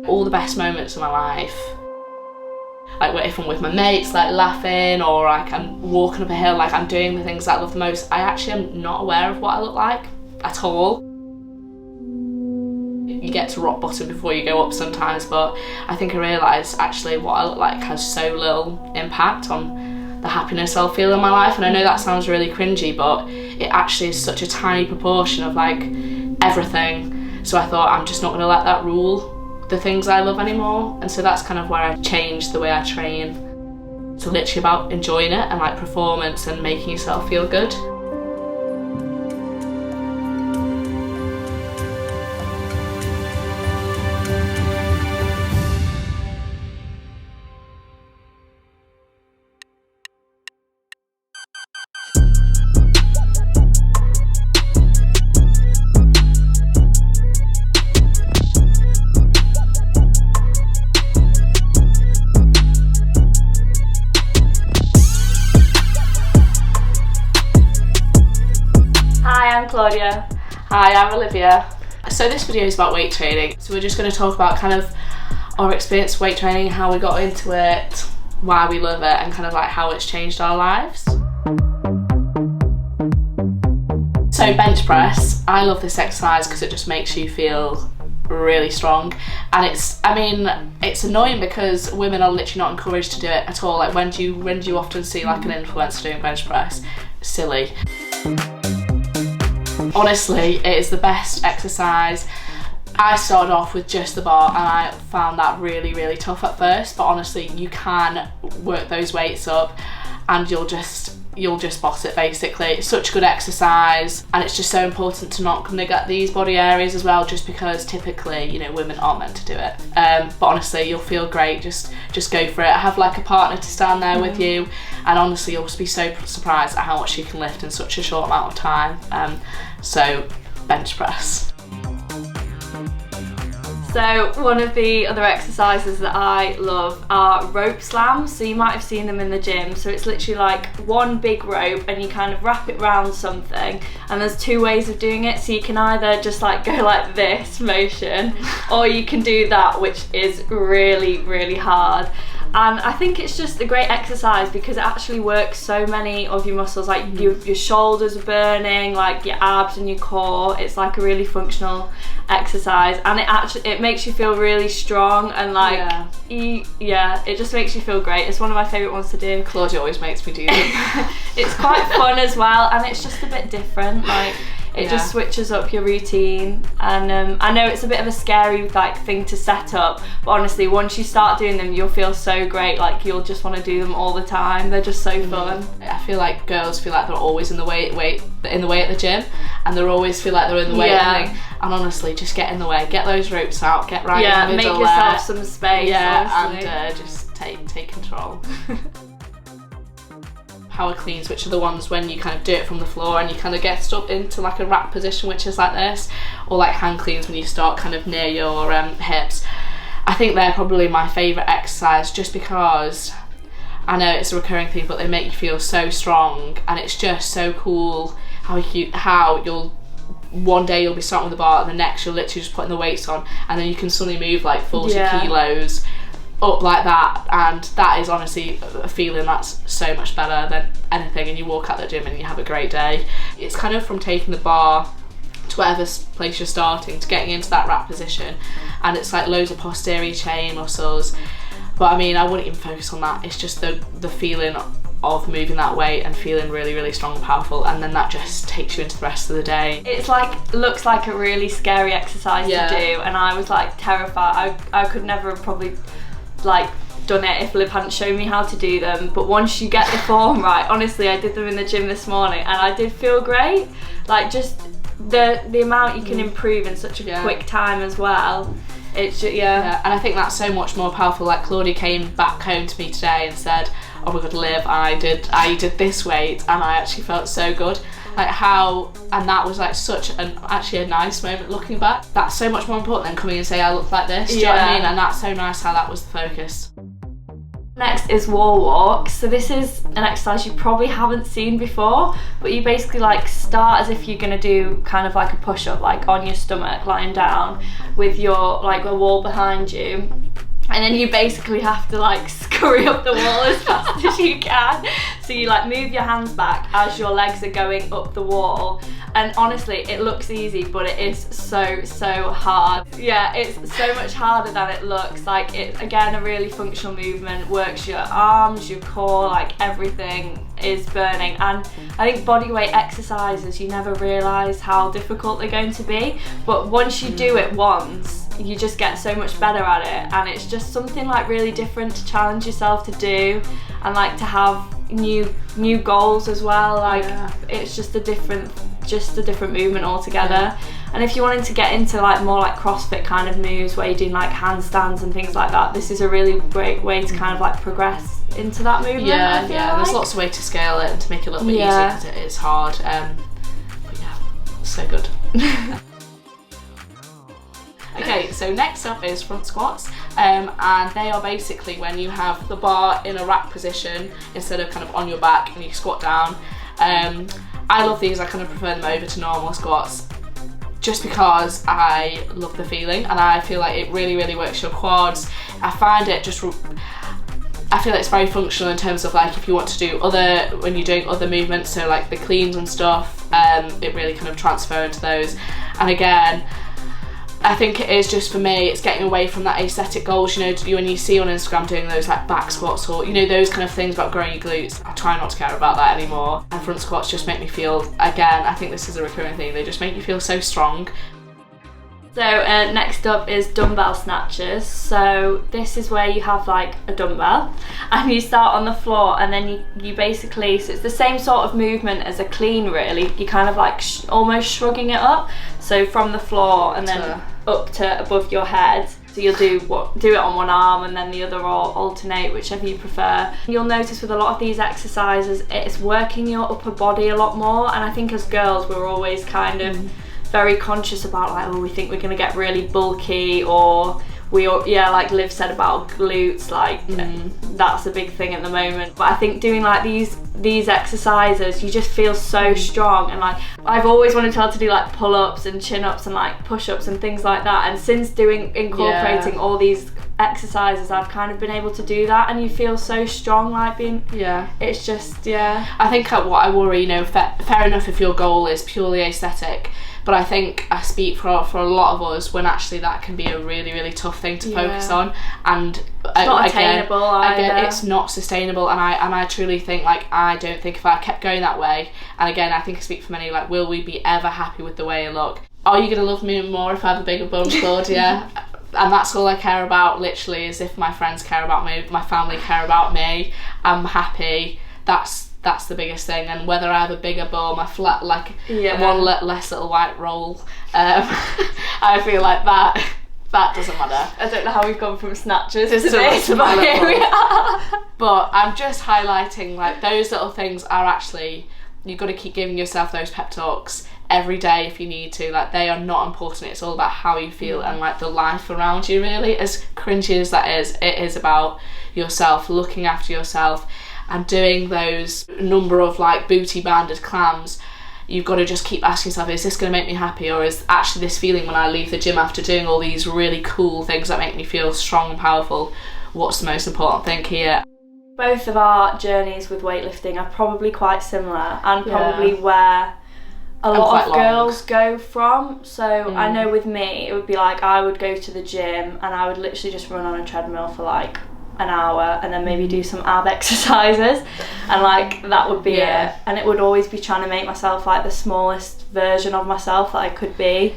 All the best moments of my life, like if I'm with my mates, like laughing, or like I'm walking up a hill, like I'm doing the things that I love the most, I actually am not aware of what I look like at all. You get to rock bottom before you go up sometimes, but I think I realised actually what I look like has so little impact on the happiness I'll feel in my life. And I know that sounds really cringy, but it actually is such a tiny proportion of like everything. So I thought, I'm just not going to let that rule the things I love anymore. And so that's kind of where I changed the way I train. It's literally about enjoying it and like performance and making yourself feel good. I'm Claudia. Hi, I'm Olivia. So this video is about weight training. So we're just going to talk about kind of our experience with weight training, how we got into it, why we love it, and kind of like how it's changed our lives. So bench press, I love this exercise because it just makes you feel really strong. And it's annoying because women are literally not encouraged to do it at all. Like when do you often see like an influencer doing bench press? Silly. Honestly, it is the best exercise. I started off with just the bar and I found that really, really tough at first, but honestly, you can work those weights up and you'll just boss it basically. It's such a good exercise, and it's just so important to not neglect these body areas as well, just because typically, you know, women aren't meant to do it. But honestly, you'll feel great, just go for it. Have like a partner to stand there with you, and honestly, you'll be so surprised at how much you can lift in such a short amount of time. So bench press. So one of the other exercises that I love are rope slams. So you might have seen them in the gym. So it's literally like one big rope and you kind of wrap it around something, and there's two ways of doing it. So you can either just like go like this motion, or you can do that, which is really, really hard. And I think it's just a great exercise because it actually works so many of your muscles, like your shoulders are burning, like your abs and your core. It's like a really functional exercise, and it makes you feel really strong, and like it just makes you feel great. It's one of my favourite ones to do. Claudia always makes me do them. It's quite fun as well, and it's just a bit different. Like it just switches up your routine, and I know it's a bit of a scary like thing to set up, but honestly, once you start doing them, you'll feel so great. Like you'll just want to do them all the time. They're just so fun. I feel like girls feel like they're always in the way at the gym, and they always feel like they're in the way. And honestly, just get in the way. Get those ropes out. Get right in the middle. Make yourself some space. And just take control. Power cleans, which are the ones when you kind of do it from the floor and you kind of get up into like a rack position, which is like this, or like hand cleans when you start kind of near your hips. I think they're probably my favourite exercise, just because I know it's a recurring thing, but they make you feel so strong, and it's just so cool how you'll one day you'll be starting with the bar, and the next you're literally just putting the weights on, and then you can suddenly move like 40 kilos up like that, and that is honestly a feeling that's so much better than anything. And you walk out the gym and you have a great day. It's kind of from taking the bar to whatever place you're starting to getting into that rack position, and it's like loads of posterior chain muscles, but I mean, I wouldn't even focus on that. It's just the feeling of moving that weight and feeling really, really strong and powerful, and then that just takes you into the rest of the day. It's like, looks like a really scary exercise to do, and I was like terrified. I could never have probably like done it if Liv hadn't shown me how to do them, but once you get the form right, honestly, I did them in the gym this morning and I did feel great. Like just the amount you can improve in such a quick time as well. It's just, and I think that's so much more powerful. Like Claudia came back home to me today and said, oh my god, Liv, I did this weight and I actually felt so good. Like and that was like actually a nice moment looking back. That's so much more important than coming and say I look like this. Do you know what I mean? And that's so nice how that was the focus. Next is wall walks. So this is an exercise you probably haven't seen before, but you basically like start as if you're gonna do kind of like a push-up, like on your stomach, lying down with your like a wall behind you. And then you basically have to like scurry up the wall as fast as you can. So you like move your hands back as your legs are going up the wall. And honestly, it looks easy, but it is so hard. Yeah, it's so much harder than it looks. Like, it's again a really functional movement, works your arms, your core, like everything is burning. And I think bodyweight exercises, you never realise how difficult they're going to be, but once you do it once, you just get so much better at it, and it's just something like really different to challenge yourself to do, and like to have new goals as well. Like, it's just a different movement altogether. And if you wanted to get into like more like CrossFit kind of moves where you're doing like handstands and things like that, this is a really great way to kind of like progress into that movement. There's lots of ways to scale it and to make it a little bit easier, because it is hard, but yeah, so good. Okay, so next up is front squats, and they are basically when you have the bar in a rack position instead of kind of on your back and you squat down. I love these. I kind of prefer them over to normal squats just because I love the feeling, and I feel like it really works your quads. I find it just, I feel like it's very functional in terms of like if you want to do when you're doing other movements, so like the cleans and stuff, it really kind of transfer into those. And again, I think it is just, for me, it's getting away from that aesthetic goals, you know, when you see on Instagram doing those like back squats or, you know, those kind of things about growing your glutes. I try not to care about that anymore. And front squats just make me feel, again, I think this is a recurring thing, they just make you feel so strong. So next up is dumbbell snatches. So this is where you have like a dumbbell and you start on the floor, and then you basically, so it's the same sort of movement as a clean really. You kind of like almost shrugging it up. So from the floor and then up to above your head. So you'll do it on one arm and then the other, or alternate, whichever you prefer. You'll notice with a lot of these exercises, it's working your upper body a lot more. And I think as girls, we're always kind of very conscious about like, oh, we think we're gonna get really bulky, or like Liv said about glutes, like that's a big thing at the moment. But I think doing like these exercises, you just feel so strong. And like, I've always wanted to be able to do like pull-ups and chin-ups and like push-ups and things like that, and since incorporating all these exercises, I've kind of been able to do that, and you feel so strong, like it's just I think what I worry, you know, fair enough if your goal is purely aesthetic, but I think I speak for a lot of us when actually that can be a really tough thing to focus on, and it's not attainable either. Again, it's not sustainable, and I truly think, like, I don't think if I kept going that way, and again, I think I speak for many, like, will we be ever happy with the way I look? Are you gonna love me more if I have a bigger bum, Claudia? And that's all I care about, literally, is if my friends care about me, my family care about me, I'm happy. That's the biggest thing. And whether I have a bigger bum, a flat, like one less little white roll, I feel like that doesn't matter. I don't know how we've gone from Snatches to this, but here we are. But I'm just highlighting, like, those little things are actually, you've got to keep giving yourself those pep talks every day if you need to. Like, they are not important. It's all about how you feel and like the life around you, really. As cringy as that is, it is about yourself, looking after yourself, and doing those number of like booty banded clams. You've got to just keep asking yourself, is this going to make me happy, or is actually this feeling when I leave the gym after doing all these really cool things that make me feel strong and powerful, what's the most important thing here? Both of our journeys with weightlifting are probably quite similar, and probably where a lot of girls go from. So I know with me, it would be like, I would go to the gym and I would literally just run on a treadmill for like an hour, and then maybe do some ab exercises, and like that would be it. And it would always be trying to make myself like the smallest version of myself that I could be,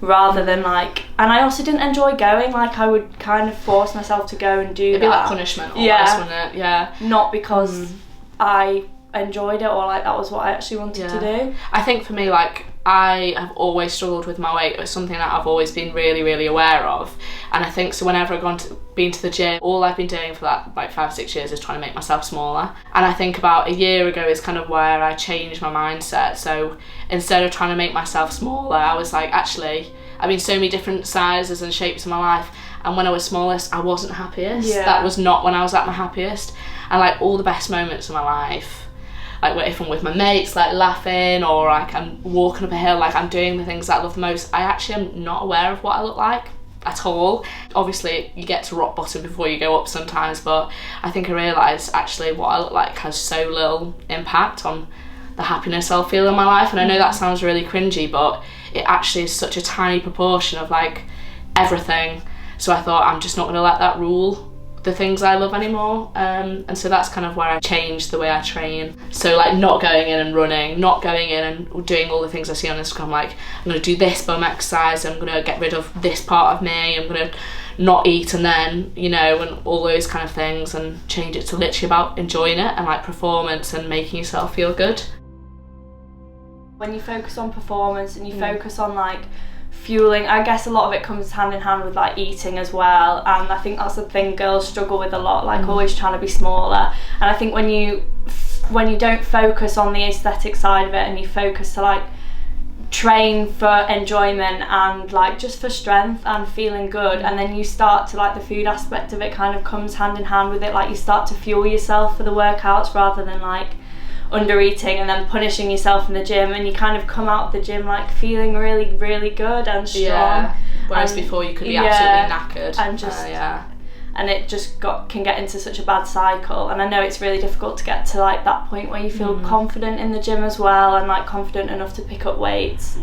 rather than like, and I also didn't enjoy going, like I would kind of force myself to go and do It'd be like punishment almost, wouldn't it? Not because I enjoyed it, or like that was what I actually wanted to do. I think for me, like, I have always struggled with my weight. It's something that I've always been really aware of, and I think so whenever I've been to the gym, all I've been doing for that like 5-6 years is trying to make myself smaller. And I think about a year ago is kind of where I changed my mindset. So instead of trying to make myself smaller, I was like, actually, I've been so many different sizes and shapes in my life, and when I was smallest I wasn't happiest. Yeah. That was not when I was at my happiest. And like all the best moments of my life, like if I'm with my mates, like laughing, or like I'm walking up a hill, like I'm doing the things that I love the most, I actually am not aware of what I look like at all. Obviously you get to rock bottom before you go up sometimes, but I think I realised actually what I look like has so little impact on the happiness I'll feel in my life. And I know that sounds really cringy, but it actually is such a tiny proportion of like everything. So I thought I'm just not going to let that rule the things I love anymore, and so that's kind of where I changed the way I train. So like not going in and running, not going in and doing all the things I see on Instagram, like I'm going to do this bum exercise, I'm going to get rid of this part of me, I'm going to not eat, and then, you know, and all those kind of things, and change it to literally about enjoying it and like performance and making yourself feel good. When you focus on performance and you focus on like fueling, I guess a lot of it comes hand in hand with like eating as well, and I think that's the thing girls struggle with a lot, like always trying to be smaller. And I think when you don't focus on the aesthetic side of it, and you focus to like train for enjoyment and like just for strength and feeling good, and then you start to like the food aspect of it kind of comes hand in hand with it, like you start to fuel yourself for the workouts rather than like under eating and then punishing yourself in the gym, and you kind of come out of the gym like feeling really, really good and strong. Yeah. Whereas before you could be absolutely knackered. And just and it just can get into such a bad cycle. And I know it's really difficult to get to like that point where you feel confident in the gym as well, and like confident enough to pick up weights.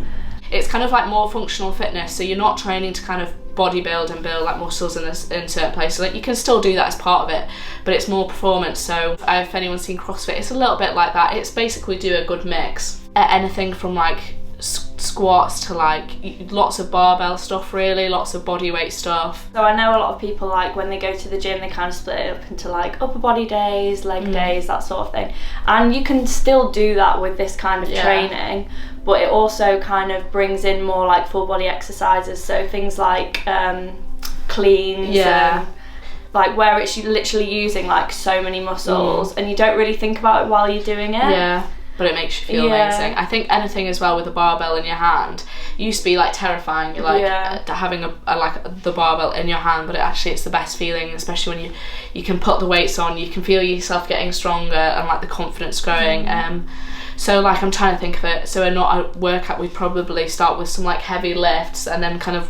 It's kind of like more functional fitness, so you're not training to kind of bodybuild and build like muscles in certain places. Like you can still do that as part of it, but it's more performance. So if anyone's seen CrossFit, it's a little bit like that. It's basically do a good mix. Anything from like squats to like lots of barbell stuff, really, lots of body weight stuff. So I know a lot of people, like when they go to the gym, they kind of split it up into like upper body days, leg days, that sort of thing. And you can still do that with this kind of training, but it also kind of brings in more like full body exercises, so things like cleans, like where it's literally using like so many muscles, and you don't really think about it while you're doing it. But it makes you feel amazing. I think anything as well with a barbell in your hand used to be like terrifying. You're like having a like the barbell in your hand, but it's the best feeling, especially when you can put the weights on, you can feel yourself getting stronger and like the confidence growing. So like I'm trying to think of it. So a workout, we'd probably start with some like heavy lifts, and then kind of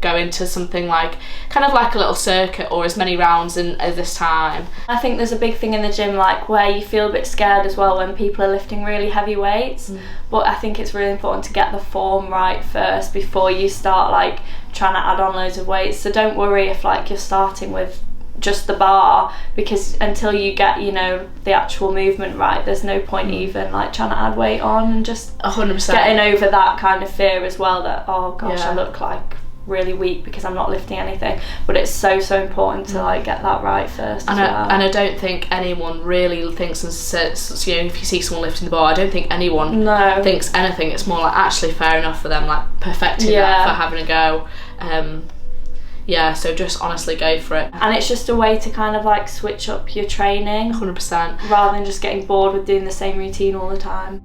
go into something like kind of like a little circuit or as many rounds at this time. I think there's a big thing in the gym like where you feel a bit scared as well when people are lifting really heavy weights, but I think it's really important to get the form right first before you start like trying to add on loads of weights. So don't worry if like you're starting with just the bar, because until you get, you know, the actual movement right, there's no point even like trying to add weight on, and just 100% getting over that kind of fear as well, that oh gosh, I look like really weak because I'm not lifting anything. But it's so important to like get that right first. And I don't think anyone really thinks and says, you know, if you see someone lifting the bar, I don't think anyone thinks anything. It's more like actually fair enough for them, like perfecting that, for having a go. So just honestly go for it. And it's just a way to kind of like switch up your training 100%, rather than just getting bored with doing the same routine all the time.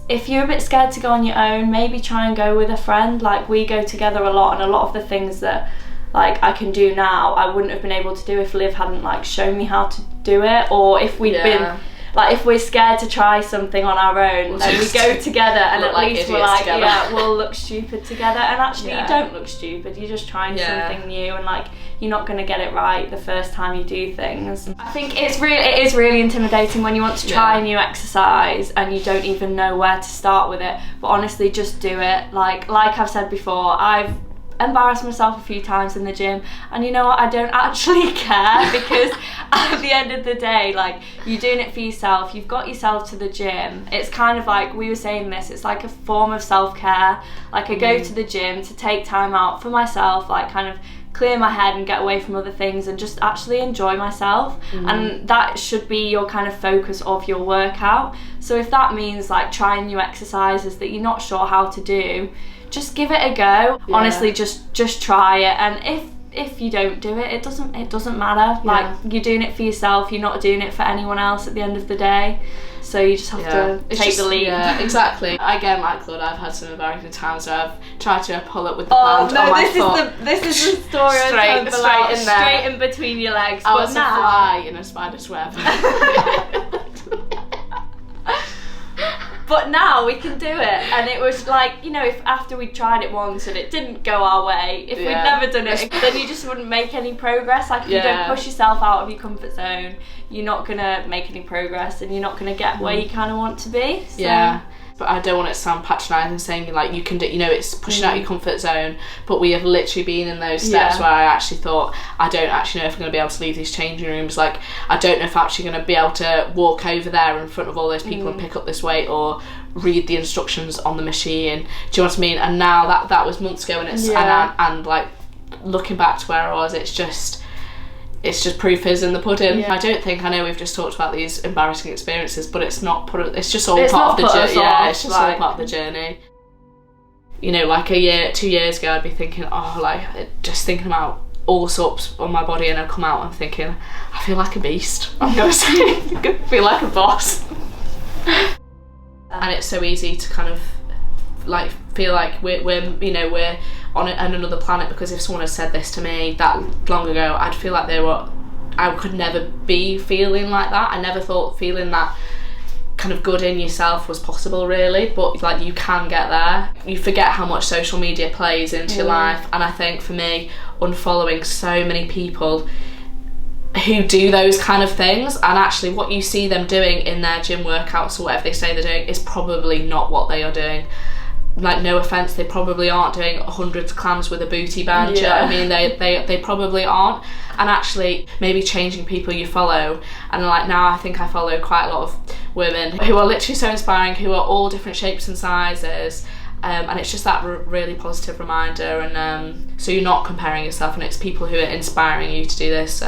If you're a bit scared to go on your own, maybe try and go with a friend. Like we go together a lot, and a lot of the things that like I can do now I wouldn't have been able to do if Liv hadn't like shown me how to do it, or if we'd been like, if we're scared to try something on our own, then we go together, and at least we're like, we'll look stupid together. And actually you don't look stupid, you're just trying something new, and like you're not going to get it right the first time you do things. I think it is really intimidating when you want to try a new exercise and you don't even know where to start with it, but honestly just do it. Like I've said before, I've embarrassed myself a few times in the gym, and you know what, I don't actually care, because at the end of the day, like, you're doing it for yourself, you've got yourself to the gym. It's kind of like, we were saying this, it's like a form of self-care. Like I go to the gym to take time out for myself, like kind of clear my head and get away from other things and just actually enjoy myself. And that should be your kind of focus of your workout. So if that means like trying new exercises that you're not sure how to do, just give it a go. Honestly, just try it, and if you don't do it, it doesn't matter. Like, you're doing it for yourself, you're not doing it for anyone else at the end of the day. So you just have to take the lead. Yeah, exactly. Again, like Claude, I've had some embarrassing times where I've tried to pull up with the band on my foot. This is the story straight in there. Straight in between your legs. I was a fly in a spider's web. But now we can do it, and it was like, you know, if after we'd tried it once and it didn't go our way, if we'd never done it, then you just wouldn't make any progress. Like, if you don't push yourself out of your comfort zone, you're not gonna make any progress, and you're not gonna get where you kind of want to be. So. Yeah. But I don't want it to sound patronising saying like you can do, you know, it's pushing out your comfort zone, but we have literally been in those steps where I actually thought, I don't actually know if I'm going to be able to leave these changing rooms, like I don't know if I'm actually going to be able to walk over there in front of all those people and pick up this weight or read the instructions on the machine. Do you know what I mean? And now that was months ago, and it's and like looking back to where I was, it's just proof is in the pudding. I don't think, I know we've just talked about these embarrassing experiences, but it's just all part of the journey. Yeah, it's just all part of the journey. You know, like 2 years ago, I'd be thinking, just thinking about all sorts on my body, and I'd come out and thinking, I feel like a beast. I'm gonna say, I feel like a boss. And it's so easy to kind of like feel like we're on another planet, because if someone had said this to me that long ago, I'd feel like I could never be feeling like that. I never thought feeling that kind of good in yourself was possible, really, but like you can get there. You forget how much social media plays into your life, and I think for me, unfollowing so many people who do those kind of things, and actually what you see them doing in their gym workouts or whatever they say they're doing is probably not what they are doing. Like, no offence, they probably aren't doing hundreds of clams with a booty band. You know what I mean? They probably aren't. And actually maybe changing people you follow, and like now I think I follow quite a lot of women who are literally so inspiring, who are all different shapes and sizes, and it's just that really positive reminder. And so you're not comparing yourself, and it's people who are inspiring you to do this.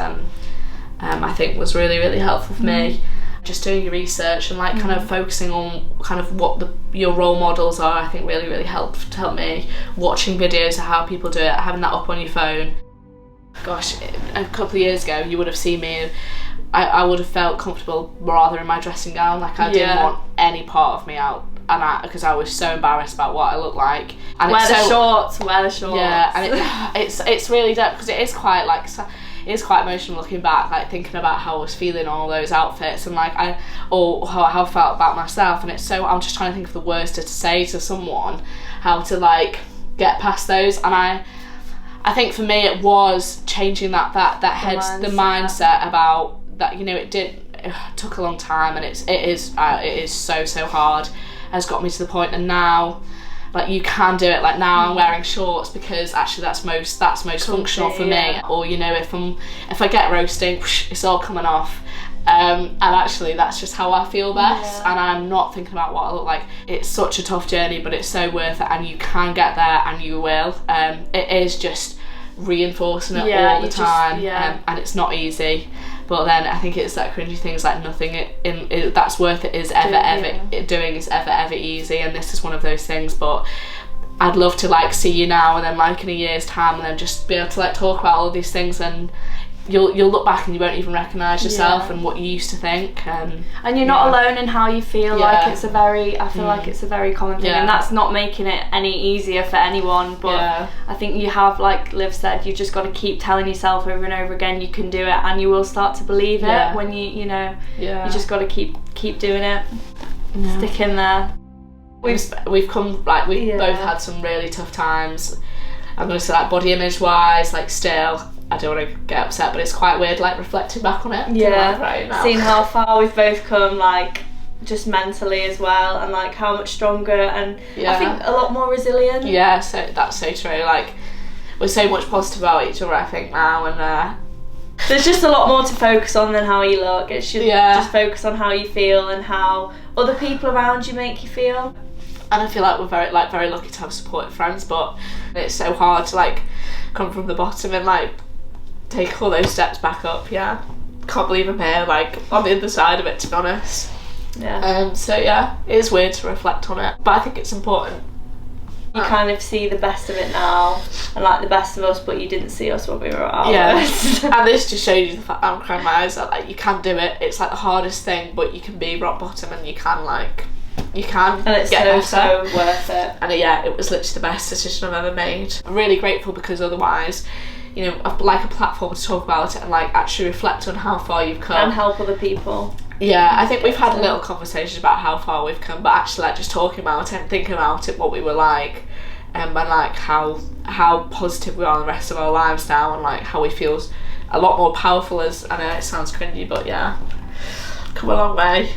I think was really, really helpful for me. Just doing your research and like kind of focusing on kind of what your role models are, I think really, really helped me. Watching videos of how people do it, having that up on your phone. Gosh, a couple of years ago you would have seen me, I would have felt comfortable rather in my dressing gown. Like, I didn't want any part of me out, and because I was so embarrassed about what I looked like. And wear the shorts. Yeah, and it's really dope, because it is quite like, it's quite emotional looking back, like thinking about how I was feeling on all those outfits, and like how I felt about myself. And it's so, I'm just trying to think of the words to say to someone, how to like get past those. And I think for me it was changing the mindset about that. You know, it took a long time, and it is so hard. Has got me to the point, and now like you can do it. Like now I'm wearing shorts because actually that's most functional for me. Or, you know, if I get roasting, it's all coming off, and actually that's just how I feel best. And I'm not thinking about what I look like. It's such a tough journey, but it's so worth it, and you can get there, and you will. It is just reinforcing it all the time, and it's not easy. But then I think it's that cringy things like nothing that's worth it is ever easy, and this is one of those things. But I'd love to like see you now and then like in a year's time, and then just be able to like talk about all these things, and you'll look back and you won't even recognise yourself and what you used to think. And you're not alone in how you feel. Like I feel like it's a very common thing, and that's not making it any easier for anyone. But I think you have, like Liv said, you just got to keep telling yourself over and over again you can do it, and you will start to believe it when you just got to keep doing it. Stick in there. We've come, like we've both had some really tough times. I'm gonna say, like, body image wise, like still I don't want to get upset, but it's quite weird like reflecting back on it. Right now, seeing how far we've both come, like just mentally as well, and like how much stronger, and I think a lot more resilient. So that's so true. Like, we're so much positive about each other, I think, now, and there's just a lot more to focus on than how you look. It should just focus on how you feel and how other people around you make you feel. And I feel like we're very lucky to have supportive friends, but it's so hard to like come from the bottom and like take all those steps back up. Can't believe I'm here, like on the other side of it, to be honest. So it is weird to reflect on it, but I think it's important. You kind of see the best of it now, and like the best of us, but you didn't see us when we were at our worst. And this just shows you the fact that I'm crying my eyes out. Like, you can do it. It's like the hardest thing, but you can be rock bottom, and you can and it's get better. So worth it. And it was literally the best decision I've ever made. I'm really grateful, because otherwise, you know, I've like a platform to talk about it and like actually reflect on how far you've come and help other people. Yeah, I think we've had a little conversation about how far we've come, but actually like just talking about it and thinking about it, what we were like, and like how positive we are in the rest of our lives now, and like how we feel a lot more powerful. As I know it sounds cringy, but yeah, come a long way.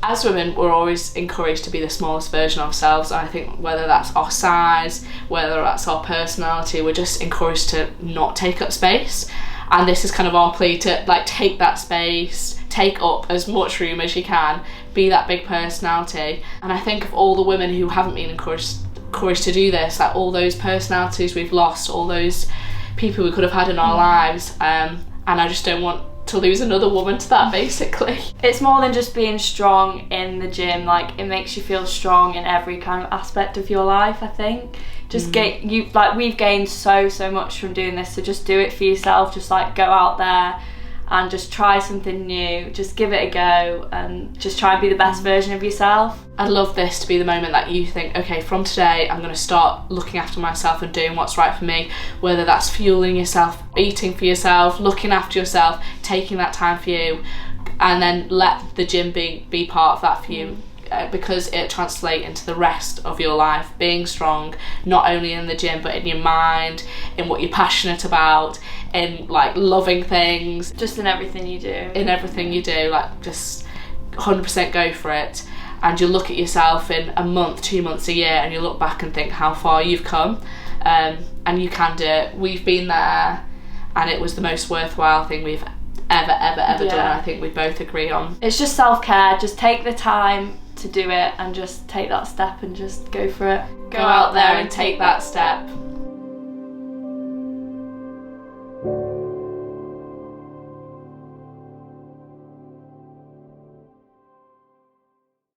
As women, we're always encouraged to be the smallest version of ourselves, and I think whether that's our size, whether that's our personality, we're just encouraged to not take up space. And this is kind of our plea to like take that space, take up as much room as you can, be that big personality. And I think of all the women who haven't been encouraged to do this, like all those personalities we've lost, all those people we could have had in our lives, and I just don't want to lose another woman to that, basically. It's more than just being strong in the gym, like it makes you feel strong in every kind of aspect of your life, I think. Just we've gained so much from doing this, so just do it for yourself. Just like go out there and just try something new, just give it a go, and just try and be the best version of yourself. I'd love this to be the moment that you think, okay, from today I'm going to start looking after myself and doing what's right for me, whether that's fueling yourself, eating for yourself, looking after yourself, taking that time for you, and then let the gym be part of that for you. Because it translates into the rest of your life, being strong, not only in the gym but in your mind, in what you're passionate about, in like loving things, just in everything you do, like just 100% go for it. And you look at yourself in a month, 2 months, a year, and you look back and think how far you've come, and you can do it. We've been there, and it was the most worthwhile thing we've ever done. I think we both agree on. It's just self-care. Just take the time to do it, and just take that step and just go for it. Go out there and take that step.